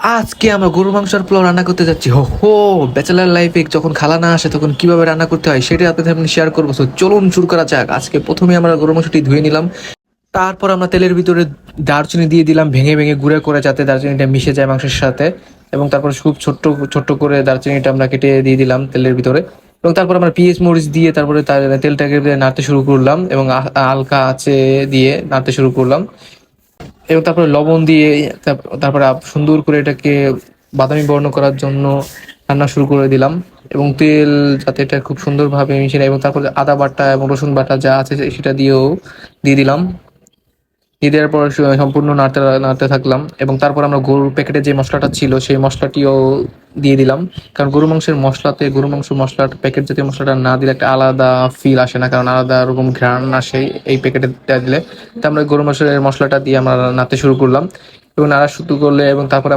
আজকে আমরা গরু মাংস আর পোলাও রান্না করতে যাচ্ছি। হো হো, ব্যাচেলার লাইফে যখন খালা না আসে তখন কিভাবে রান্না করতে হয় সেটা আপনাদের সামনে শেয়ার করবো। তো চলুন শুরু করা যাক। আজকে প্রথমে আমরা গরু মাংসটি ধুয়ে নিলাম, তারপর আমরা তেলের ভিতরে দারচিনি দিয়ে দিলাম ভেঙে ভেঙে গুঁড়ো করে, যাতে দারচিনিটা মিশে যায় মাংসের সাথে। এবং তারপর খুব ছোট্ট ছোট্ট করে দারচিনিটা আমরা কেটে দিয়ে দিলাম তেলের ভিতরে। এবং তারপর আমরা পেঁয়াজ মরিচ দিয়ে তারপরে তেলটাকে নাড়তে শুরু করলাম এবং হালকা আঁচে দিয়ে নাড়তে শুরু করলাম। এবং তারপরে লবণ দিয়ে তারপরে সুন্দর করে এটাকে বাদামি বর্ণ করার জন্য রান্না শুরু করে দিলাম। এবং তেল যাতে এটা খুব সুন্দরভাবে মিশে নেয়, এবং তারপরে আদা বাটা এবং রসুন বাটা যা আছে সেটা দিয়েও দিয়ে দিলাম। দিয়ে দেওয়ার পর সম্পূর্ণ নাড়তে নাড়তে থাকলাম। এবং তারপর আমরা গরুর প্যাকেটে যে মশলাটা ছিল সেই মশলাটিও দিয়ে দিলাম। কারণ গরু মাংস মশলাটা প্যাকেট জাতীয় মশলাটা না দিলে একটা আলাদা ফিল আসে না, কারণ আলাদা রকম ঘ্রাণ আসে এই প্যাকেটে দিলে। তো আমরা গরু মাংসের মশলাটা দিয়ে আমরা নাড়তে শুরু করলাম এবং নাড়া শুরু করলে এবং তারপরে